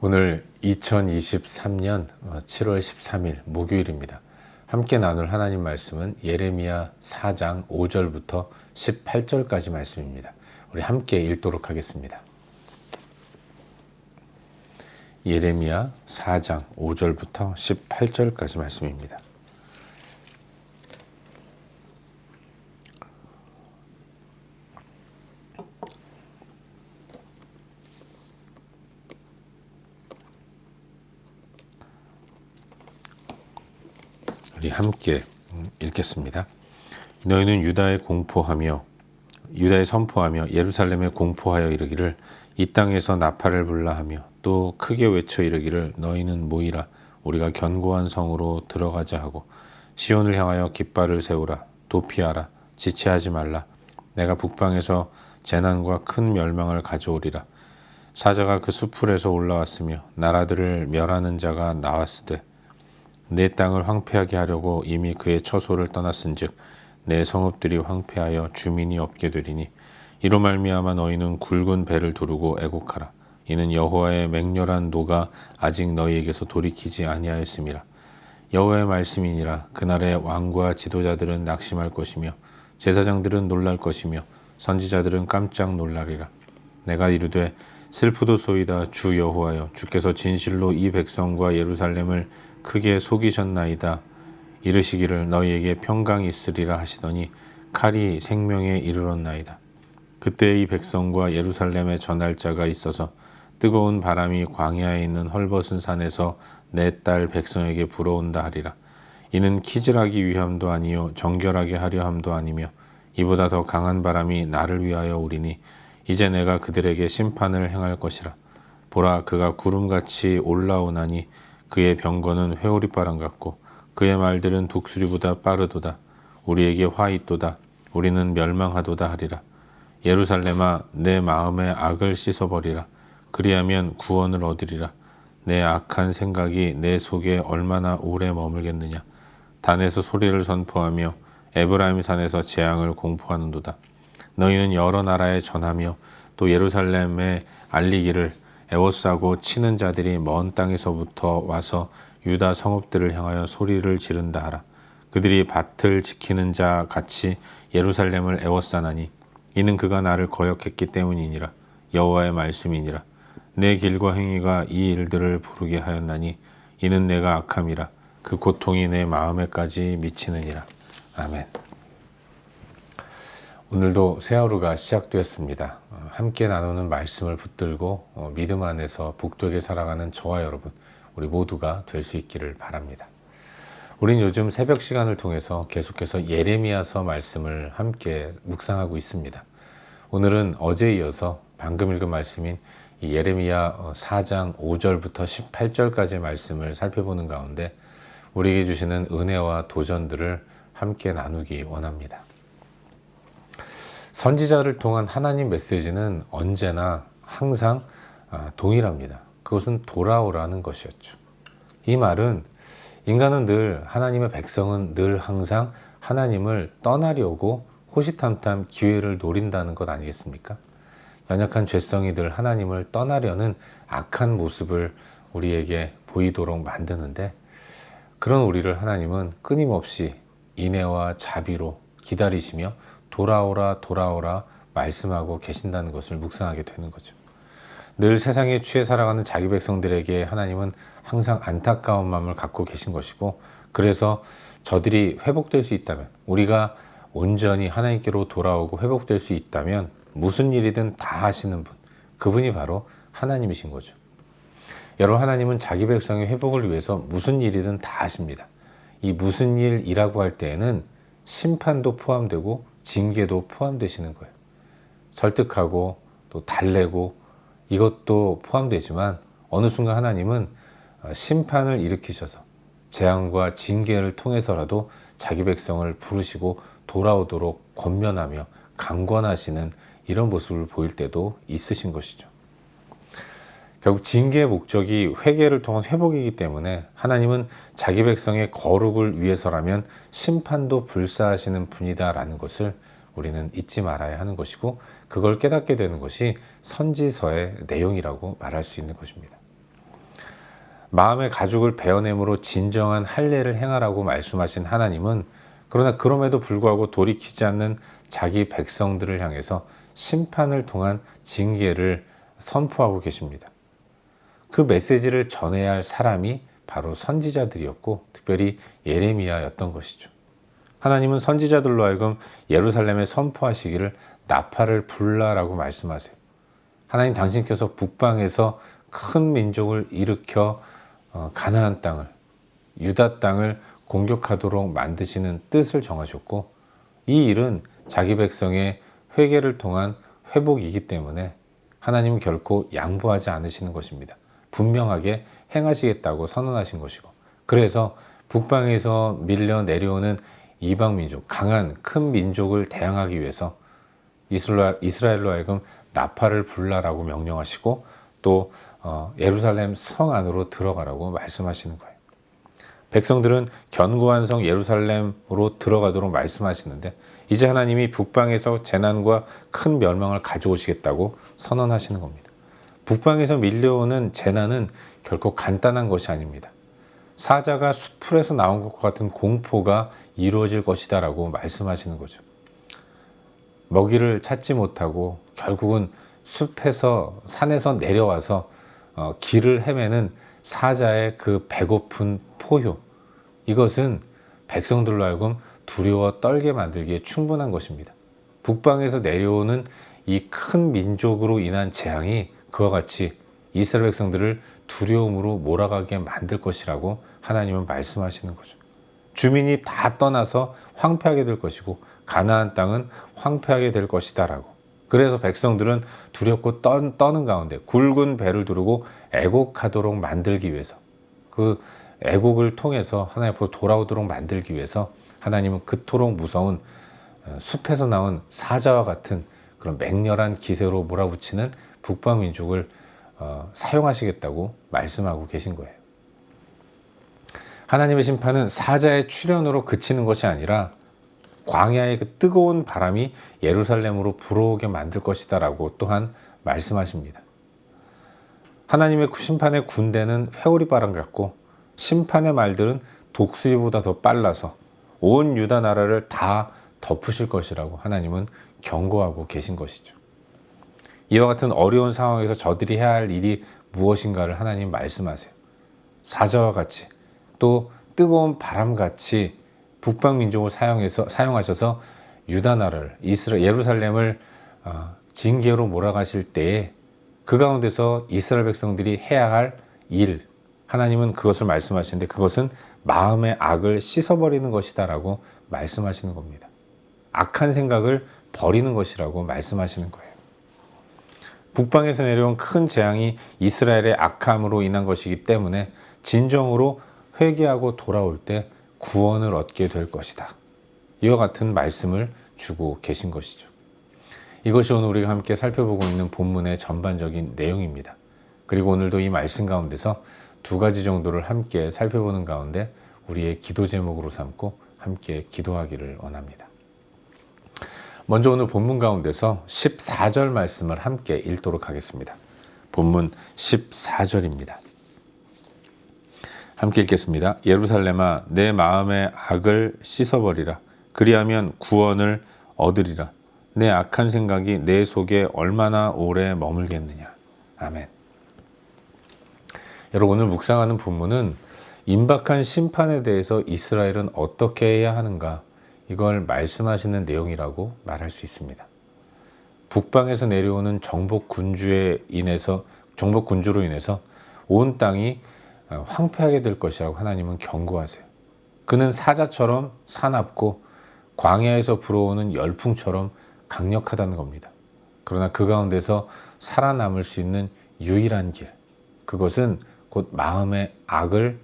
오늘 2023년 7월 13일 목요일입니다. 함께 나눌 하나님 말씀은 예레미야 4장 5절부터 18절까지 말씀입니다. 우리 함께 읽도록 하겠습니다. 예레미야 4장 5절부터 18절까지 말씀입니다. 우리 함께 읽겠습니다. 너희는 유다에 선포하며 예루살렘에 공포하여 이르기를 이 땅에서 나팔을 불라 하며 또 크게 외쳐 이르기를 너희는 모이라 우리가 견고한 성으로 들어가자 하고 시온을 향하여 깃발을 세우라 도피하라 지체하지 말라 내가 북방에서 재난과 큰 멸망을 가져오리라. 사자가 그 수풀에서 올라왔으며 나라들을 멸하는 자가 나왔으되 내 땅을 황폐하게 하려고 이미 그의 처소를 떠났은즉 내 성읍들이 황폐하여 주민이 없게 되리니 이로 말미암아 너희는 굵은 배를 두르고 애곡하라. 이는 여호와의 맹렬한 노가 아직 너희에게서 돌이키지 아니하였음이라. 여호와의 말씀이니라. 그날의 왕과 지도자들은 낙심할 것이며 제사장들은 놀랄 것이며 선지자들은 깜짝 놀라리라. 내가 이르되 슬프도소이다 주 여호와여 주께서 진실로 이 백성과 예루살렘을 크게 속이셨나이다. 이르시기를 너희에게 평강이 있으리라 하시더니 칼이 생명에 이르렀나이다. 그때 이 백성과 예루살렘에 전할 자가 있어서 뜨거운 바람이 광야에 있는 헐벗은 산에서 내 딸 백성에게 불어온다 하리라. 이는 키질하기 위함도 아니요 정결하게 하려 함도 아니며 이보다 더 강한 바람이 나를 위하여 오리니 이제 내가 그들에게 심판을 행할 것이라. 보라 그가 구름같이 올라오나니 그의 병거는 회오리바람 같고 그의 말들은 독수리보다 빠르도다. 우리에게 화 있도다. 우리는 멸망하도다 하리라. 예루살렘아 내 마음의 악을 씻어버리라. 그리하면 구원을 얻으리라. 내 악한 생각이 내 속에 얼마나 오래 머물겠느냐. 단에서 소리를 선포하며 에브라임 산에서 재앙을 공포하는도다. 너희는 여러 나라에 전하며 또 예루살렘에 알리기를 애워싸고 치는 자들이 먼 땅에서부터 와서 유다 성읍들을 향하여 소리를 지른다 하라. 그들이 밭을 지키는 자 같이 예루살렘을 애워싸나니 이는 그가 나를 거역했기 때문이니라. 여호와의 말씀이니라. 내 길과 행위가 이 일들을 부르게 하였나니 이는 내가 악함이라. 그 고통이 내 마음에까지 미치느니라. 아멘. 오늘도 새 하루가 시작되었습니다. 함께 나누는 말씀을 붙들고 믿음 안에서 복되게 살아가는 저와 여러분, 우리 모두가 될 수 있기를 바랍니다. 우린 요즘 새벽 시간을 통해서 계속해서 예레미야서 말씀을 함께 묵상하고 있습니다. 오늘은 어제에 이어서 방금 읽은 말씀인 이 예레미야 4장 5절부터 18절까지의 말씀을 살펴보는 가운데 우리에게 주시는 은혜와 도전들을 함께 나누기 원합니다. 선지자를 통한 하나님 메시지는 언제나 항상 동일합니다. 그것은 돌아오라는 것이었죠. 이 말은 인간은 늘, 하나님의 백성은 늘 항상 하나님을 떠나려고 호시탐탐 기회를 노린다는 것 아니겠습니까? 연약한 죄성이 늘 하나님을 떠나려는 악한 모습을 우리에게 보이도록 만드는데 그런 우리를 하나님은 끊임없이 인애와 자비로 기다리시며 돌아오라 돌아오라 말씀하고 계신다는 것을 묵상하게 되는 거죠. 늘 세상에 취해 살아가는 자기 백성들에게 하나님은 항상 안타까운 마음을 갖고 계신 것이고 그래서 저들이 회복될 수 있다면 우리가 온전히 하나님께로 돌아오고 회복될 수 있다면 무슨 일이든 다 하시는 분 그분이 바로 하나님이신 거죠. 여러분 하나님은 자기 백성의 회복을 위해서 무슨 일이든 다 하십니다. 이 무슨 일이라고 할 때에는 심판도 포함되고 징계도 포함되시는 거예요. 설득하고 또 달래고 이것도 포함되지만 어느 순간 하나님은 심판을 일으키셔서 재앙과 징계를 통해서라도 자기 백성을 부르시고 돌아오도록 권면하며 강권하시는 이런 모습을 보일 때도 있으신 것이죠. 결국 징계의 목적이 회개를 통한 회복이기 때문에 하나님은 자기 백성의 거룩을 위해서라면 심판도 불사하시는 분이다라는 것을 우리는 잊지 말아야 하는 것이고 그걸 깨닫게 되는 것이 선지서의 내용이라고 말할 수 있는 것입니다. 마음의 가죽을 베어냄으로 진정한 할례를 행하라고 말씀하신 하나님은 그러나 그럼에도 불구하고 돌이키지 않는 자기 백성들을 향해서 심판을 통한 징계를 선포하고 계십니다. 그 메시지를 전해야 할 사람이 바로 선지자들이었고 특별히 예레미야였던 것이죠. 하나님은 선지자들로 하여금 예루살렘에 선포하시기를 나팔을 불라라고 말씀하세요. 하나님 당신께서 북방에서 큰 민족을 일으켜 가나안 땅을, 유다 땅을 공격하도록 만드시는 뜻을 정하셨고 이 일은 자기 백성의 회개를 통한 회복이기 때문에 하나님은 결코 양보하지 않으시는 것입니다. 분명하게 행하시겠다고 선언하신 것이고 그래서 북방에서 밀려 내려오는 이방 민족, 강한 큰 민족을 대항하기 위해서 이스라엘로 하여금 나팔을 불라라고 명령하시고 또 예루살렘 성 안으로 들어가라고 말씀하시는 거예요. 백성들은 견고한 성 예루살렘으로 들어가도록 말씀하시는데 이제 하나님이 북방에서 재난과 큰 멸망을 가져오시겠다고 선언하시는 겁니다. 북방에서 밀려오는 재난은 결코 간단한 것이 아닙니다. 사자가 수풀에서 나온 것과 같은 공포가 이루어질 것이다 라고 말씀하시는 거죠. 먹이를 찾지 못하고 결국은 숲에서 산에서 내려와서 길을 헤매는 사자의 그 배고픈 포효, 이것은 백성들로 하여금 두려워 떨게 만들기에 충분한 것입니다. 북방에서 내려오는 이 큰 민족으로 인한 재앙이 그와 같이 이스라엘 백성들을 두려움으로 몰아가게 만들 것이라고 하나님은 말씀하시는 거죠. 주민이 다 떠나서 황폐하게 될 것이고 가나안 땅은 황폐하게 될 것이다 라고. 그래서 백성들은 두렵고 떠는 가운데 굵은 배를 두르고 애곡하도록 만들기 위해서 그 애곡을 통해서 하나님 앞으로 돌아오도록 만들기 위해서 하나님은 그토록 무서운 숲에서 나온 사자와 같은 그런 맹렬한 기세로 몰아붙이는 북방 민족을 사용하시겠다고 말씀하고 계신 거예요. 하나님의 심판은 사자의 출현으로 그치는 것이 아니라 광야의 그 뜨거운 바람이 예루살렘으로 불어오게 만들 것이다 라고 또한 말씀하십니다. 하나님의 심판의 군대는 회오리 바람 같고 심판의 말들은 독수리보다 더 빨라서 온 유다 나라를 다 덮으실 것이라고 하나님은 경고하고 계신 것이죠. 이와 같은 어려운 상황에서 저들이 해야 할 일이 무엇인가를 하나님 말씀하세요. 사자와 같이 또 뜨거운 바람같이 북방 민족을 사용하셔서 유다 나라를 예루살렘을 징계로 몰아가실 때에 그 가운데서 이스라엘 백성들이 해야 할 일, 하나님은 그것을 말씀하시는데 그것은 마음의 악을 씻어버리는 것이다 라고 말씀하시는 겁니다. 악한 생각을 버리는 것이라고 말씀하시는 거예요. 북방에서 내려온 큰 재앙이 이스라엘의 악함으로 인한 것이기 때문에 진정으로 회개하고 돌아올 때 구원을 얻게 될 것이다. 이와 같은 말씀을 주고 계신 것이죠. 이것이 오늘 우리가 함께 살펴보고 있는 본문의 전반적인 내용입니다. 그리고 오늘도 이 말씀 가운데서 두 가지 정도를 함께 살펴보는 가운데 우리의 기도 제목으로 삼고 함께 기도하기를 원합니다. 먼저 오늘 본문 가운데서 14절 말씀을 함께 읽도록 하겠습니다. 본문 14절입니다. 함께 읽겠습니다. 예루살렘아 내 마음의 악을 씻어버리라. 그리하면 구원을 얻으리라. 내 악한 생각이 내 속에 얼마나 오래 머물겠느냐. 아멘. 여러분 오늘 묵상하는 본문은 임박한 심판에 대해서 이스라엘은 어떻게 해야 하는가 이걸 말씀하시는 내용이라고 말할 수 있습니다. 북방에서 내려오는 정복 군주로 인해서 온 땅이 황폐하게 될 것이라고 하나님은 경고하세요. 그는 사자처럼 사납고 광야에서 불어오는 열풍처럼 강력하다는 겁니다. 그러나 그 가운데서 살아남을 수 있는 유일한 길, 그것은 곧 마음의 악을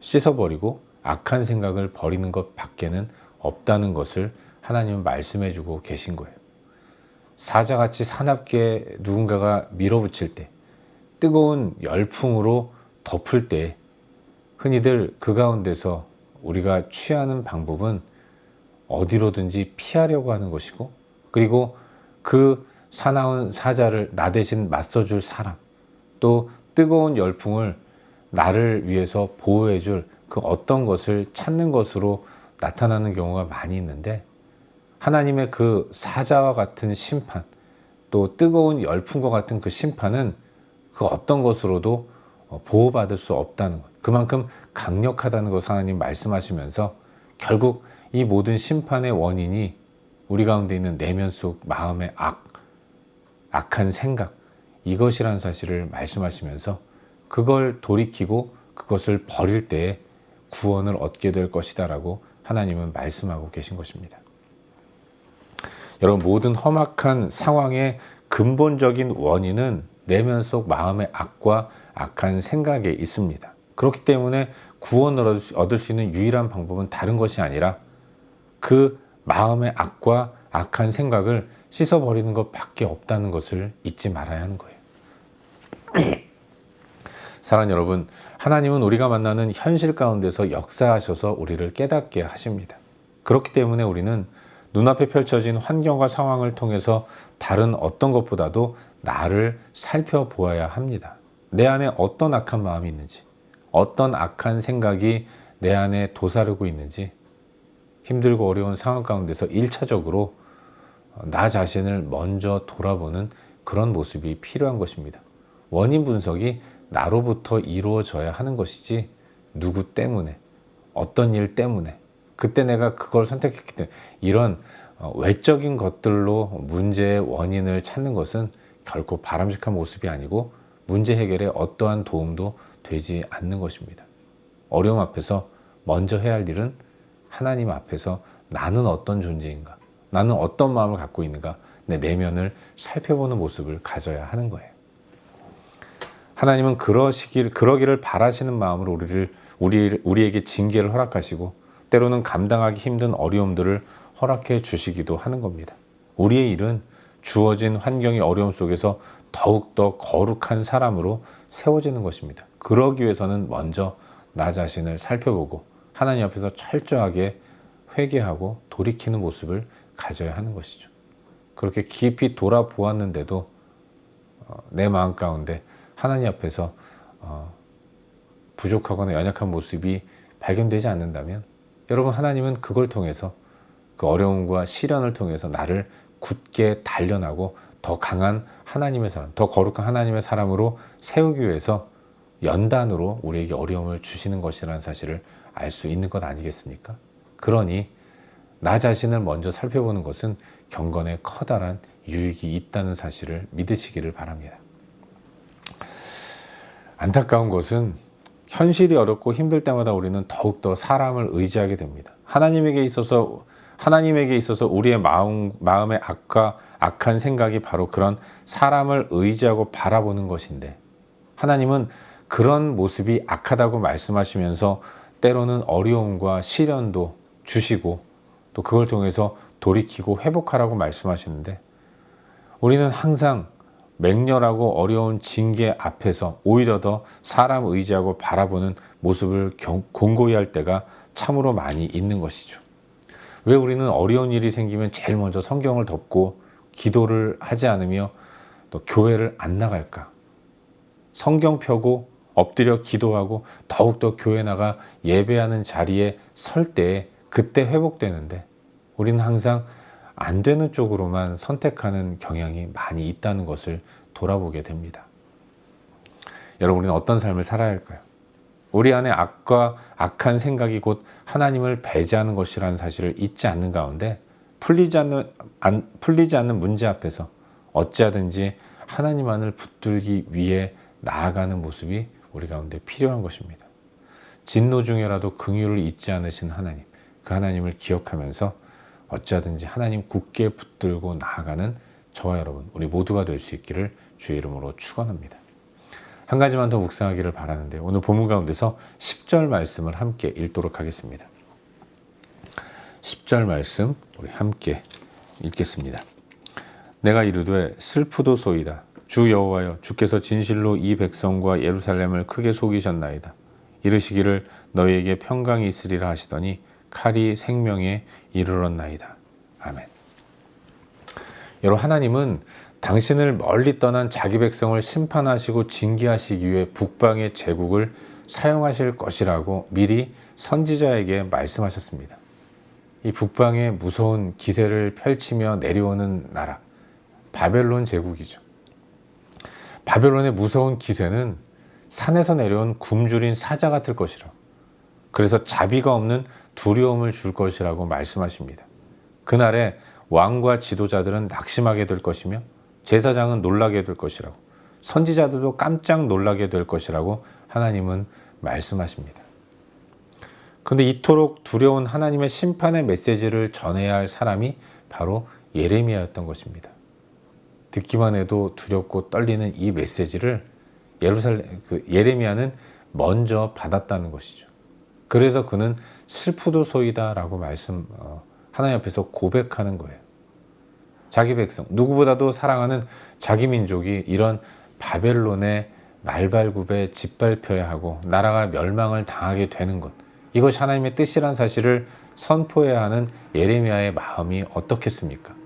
씻어버리고 악한 생각을 버리는 것 밖에는 없다는 것을 하나님은 말씀해 주고 계신 거예요. 사자같이 사납게 누군가가 밀어붙일 때, 뜨거운 열풍으로 덮을 때 흔히들 그 가운데서 우리가 취하는 방법은 어디로든지 피하려고 하는 것이고 그리고 그 사나운 사자를 나 대신 맞서줄 사람 또 뜨거운 열풍을 나를 위해서 보호해 줄 그 어떤 것을 찾는 것으로 나타나는 경우가 많이 있는데, 하나님의 그 사자와 같은 심판, 또 뜨거운 열풍과 같은 그 심판은 그 어떤 것으로도 보호받을 수 없다는 것, 그만큼 강력하다는 것을 하나님 말씀하시면서 결국 이 모든 심판의 원인이 우리 가운데 있는 내면 속 마음의 악한 생각, 이것이라는 사실을 말씀하시면서 그걸 돌이키고 그것을 버릴 때에 구원을 얻게 될 것이다 라고 하나님은 말씀하고 계신 것입니다. 여러분, 모든 험악한 상황의 근본적인 원인은 내면 속 마음의 악과 악한 생각에 있습니다. 그렇기 때문에 구원을 얻을 수 있는 유일한 방법은 다른 것이 아니라 그 마음의 악과 악한 생각을 씻어버리는 것밖에 없다는 것을 잊지 말아야 하는 거예요. 사랑하는 여러분, 하나님은 우리가 만나는 현실 가운데서 역사하셔서 우리를 깨닫게 하십니다. 그렇기 때문에 우리는 눈앞에 펼쳐진 환경과 상황을 통해서 다른 어떤 것보다도 나를 살펴보아야 합니다. 내 안에 어떤 악한 마음이 있는지, 어떤 악한 생각이 내 안에 도사르고 있는지, 힘들고 어려운 상황 가운데서 1차적으로 나 자신을 먼저 돌아보는 그런 모습이 필요한 것입니다. 원인 분석이 나로부터 이루어져야 하는 것이지 누구 때문에, 어떤 일 때문에, 그때 내가 그걸 선택했기 때문에, 이런 외적인 것들로 문제의 원인을 찾는 것은 결코 바람직한 모습이 아니고 문제 해결에 어떠한 도움도 되지 않는 것입니다. 어려움 앞에서 먼저 해야 할 일은 하나님 앞에서 나는 어떤 존재인가, 나는 어떤 마음을 갖고 있는가, 내 내면을 살펴보는 모습을 가져야 하는 거예요. 하나님은 그러기를 바라시는 마음으로 우리에게 징계를 허락하시고 때로는 감당하기 힘든 어려움들을 허락해 주시기도 하는 겁니다. 우리의 일은 주어진 환경의 어려움 속에서 더욱더 거룩한 사람으로 세워지는 것입니다. 그러기 위해서는 먼저 나 자신을 살펴보고 하나님 앞에서 철저하게 회개하고 돌이키는 모습을 가져야 하는 것이죠. 그렇게 깊이 돌아보았는데도 내 마음 가운데 하나님 앞에서 부족하거나 연약한 모습이 발견되지 않는다면, 여러분, 하나님은 그걸 통해서, 그 어려움과 시련을 통해서 나를 굳게 단련하고 더 강한 하나님의 사람, 더 거룩한 하나님의 사람으로 세우기 위해서 연단으로 우리에게 어려움을 주시는 것이라는 사실을 알 수 있는 것 아니겠습니까? 그러니 나 자신을 먼저 살펴보는 것은 경건에 커다란 유익이 있다는 사실을 믿으시기를 바랍니다. 안타까운 것은 현실이 어렵고 힘들 때마다 우리는 더욱더 사람을 의지하게 됩니다. 하나님에게 있어서 우리의 마음의 악과 악한 생각이 바로 그런 사람을 의지하고 바라보는 것인데, 하나님은 그런 모습이 악하다고 말씀하시면서 때로는 어려움과 시련도 주시고 또 그걸 통해서 돌이키고 회복하라고 말씀하시는데, 우리는 항상 맹렬하고 어려운 징계 앞에서 오히려 더 사람 의지하고 바라보는 모습을 공고히 할 때가 참으로 많이 있는 것이죠. 왜 우리는 어려운 일이 생기면 제일 먼저 성경을 덮고 기도를 하지 않으며 또 교회를 안 나갈까? 성경 펴고 엎드려 기도하고 더욱더 교회 나가 예배하는 자리에 설 때 그때 회복되는데, 우리는 항상 안 되는 쪽으로만 선택하는 경향이 많이 있다는 것을 돌아보게 됩니다. 여러분, 우리는 어떤 삶을 살아야 할까요? 우리 안에 악과 악한 생각이 곧 하나님을 배제하는 것이라는 사실을 잊지 않는 가운데 풀리지 않는 문제 앞에서 어찌하든지 하나님만을 붙들기 위해 나아가는 모습이 우리 가운데 필요한 것입니다. 진노 중에라도 긍휼을 잊지 않으신 하나님, 그 하나님을 기억하면서 어찌하든지 하나님 굳게 붙들고 나아가는 저와 여러분, 우리 모두가 될 수 있기를 주의 이름으로 축원합니다. 한 가지만 더 묵상하기를 바라는데, 오늘 본문 가운데서 10절 말씀을 함께 읽도록 하겠습니다. 10절 말씀 우리 함께 읽겠습니다. 내가 이르되 슬프도소이다. 주 여호와여, 주께서 진실로 이 백성과 예루살렘을 크게 속이셨나이다. 이르시기를 너희에게 평강이 있으리라 하시더니 칼이 생명에 이르렀나이다. 아멘. 여러분, 하나님은 당신을 멀리 떠난 자기 백성을 심판하시고 징계하시기 위해 북방의 제국을 사용하실 것이라고 미리 선지자에게 말씀하셨습니다. 이 북방에 무서운 기세를 펼치며 내려오는 나라, 바벨론 제국이죠. 바벨론의 무서운 기세는 산에서 내려온 굶주린 사자 같을 것이라고, 그래서 자비가 없는 두려움을 줄 것이라고 말씀하십니다. 그날에 왕과 지도자들은 낙심하게 될 것이며 제사장은 놀라게 될 것이라고, 선지자들도 깜짝 놀라게 될 것이라고 하나님은 말씀하십니다. 그런데 이토록 두려운 하나님의 심판의 메시지를 전해야 할 사람이 바로 예레미야였던 것입니다. 듣기만 해도 두렵고 떨리는 이 메시지를 예레미야는 먼저 받았다는 것이죠. 그래서 그는 슬프도소이다 라고 하나님 앞에서 고백하는 거예요. 자기 백성, 누구보다도 사랑하는 자기 민족이 이런 바벨론의 말발굽에 짓밟혀야 하고 나라가 멸망을 당하게 되는 것, 이것이 하나님의 뜻이란 사실을 선포해야 하는 예레미야의 마음이 어떻겠습니까?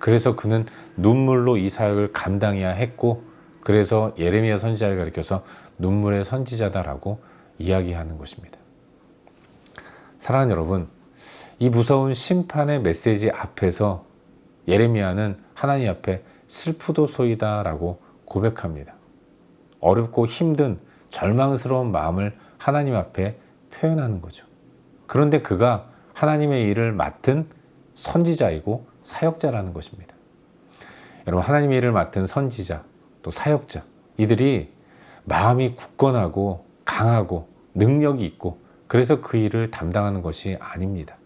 그래서 그는 눈물로 이 사역을 감당해야 했고, 그래서 예레미야 선지자를 가리켜서 눈물의 선지자다라고 이야기하는 것입니다. 사랑하는 여러분, 이 무서운 심판의 메시지 앞에서 예레미야는 하나님 앞에 슬프도소이다 라고 고백합니다. 어렵고 힘든 절망스러운 마음을 하나님 앞에 표현하는 거죠. 그런데 그가 하나님의 일을 맡은 선지자이고 사역자라는 것입니다. 여러분, 하나님의 일을 맡은 선지자 또 사역자, 이들이 마음이 굳건하고 강하고 능력이 있고 그래서 그 일을 담당하는 것이 아닙니다.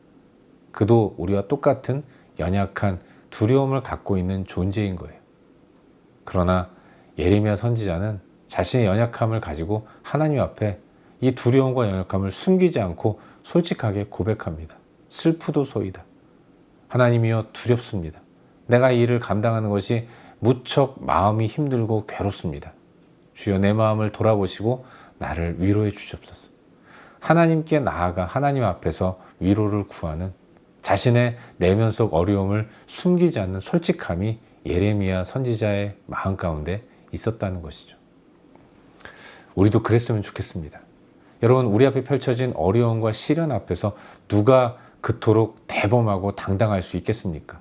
그도 우리와 똑같은 연약한 두려움을 갖고 있는 존재인 거예요. 그러나 예레미야 선지자는 자신의 연약함을 가지고 하나님 앞에 이 두려움과 연약함을 숨기지 않고 솔직하게 고백합니다. 슬프도소이다. 하나님이여, 두렵습니다. 내가 이 일을 감당하는 것이 무척 마음이 힘들고 괴롭습니다. 주여, 내 마음을 돌아보시고 나를 위로해 주시옵소서. 하나님께 나아가 하나님 앞에서 위로를 구하는 자신의 내면 속 어려움을 숨기지 않는 솔직함이 예레미야 선지자의 마음 가운데 있었다는 것이죠. 우리도 그랬으면 좋겠습니다. 여러분, 우리 앞에 펼쳐진 어려움과 시련 앞에서 누가 그토록 대범하고 당당할 수 있겠습니까?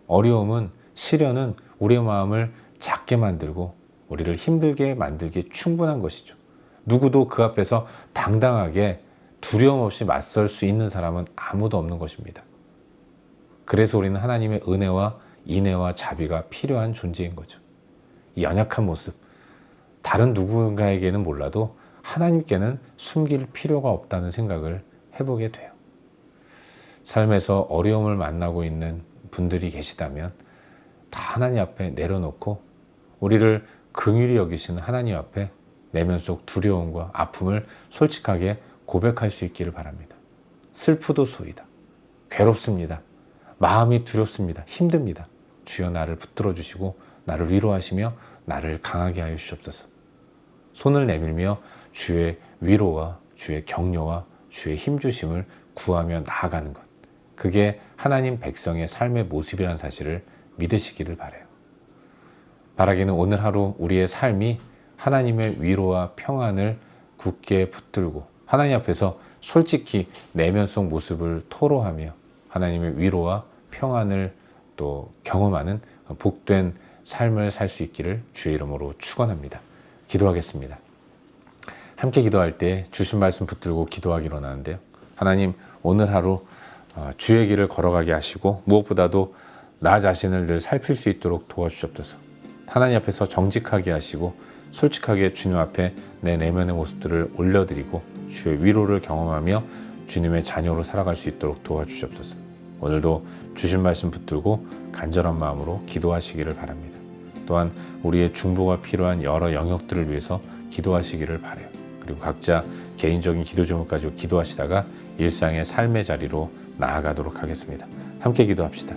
어려움은, 시련은 우리의 마음을 작게 만들고 우리를 힘들게 만들기에 충분한 것이죠. 누구도 그 앞에서 당당하게 두려움 없이 맞설 수 있는 사람은 아무도 없는 것입니다. 그래서 우리는 하나님의 은혜와 인애와 자비가 필요한 존재인 거죠. 이 연약한 모습, 다른 누군가에게는 몰라도 하나님께는 숨길 필요가 없다는 생각을 해보게 돼요. 삶에서 어려움을 만나고 있는 분들이 계시다면 다 하나님 앞에 내려놓고 우리를 긍휼히 여기시는 하나님 앞에 내면 속 두려움과 아픔을 솔직하게 고백할 수 있기를 바랍니다. 슬프도소이다. 괴롭습니다. 마음이 두렵습니다. 힘듭니다. 주여, 나를 붙들어 주시고 나를 위로하시며 나를 강하게 하여 주시옵소서. 손을 내밀며 주의 위로와 주의 격려와 주의 힘주심을 구하며 나아가는 것, 그게 하나님 백성의 삶의 모습이라는 사실을 믿으시기를 바라요. 바라기는 오늘 하루 우리의 삶이 하나님의 위로와 평안을 굳게 붙들고 하나님 앞에서 솔직히 내면 속 모습을 토로하며 하나님의 위로와 평안을 또 경험하는 복된 삶을 살 수 있기를 주의 이름으로 축원합니다. 기도하겠습니다. 함께 기도할 때 주신 말씀 붙들고 기도하기로 하는데요. 하나님, 오늘 하루 주의 길을 걸어가게 하시고 무엇보다도 나 자신을 늘 살필 수 있도록 도와주시옵소서. 하나님 앞에서 정직하게 하시고 솔직하게 주님 앞에 내 내면의 모습들을 올려드리고 주의 위로를 경험하며 주님의 자녀로 살아갈 수 있도록 도와주시옵소서. 오늘도 주신 말씀 붙들고 간절한 마음으로 기도하시기를 바랍니다. 또한 우리의 중보가 필요한 여러 영역들을 위해서 기도하시기를 바라요. 그리고 각자 개인적인 기도 제목 가지고 기도하시다가 일상의 삶의 자리로 나아가도록 하겠습니다. 함께 기도합시다.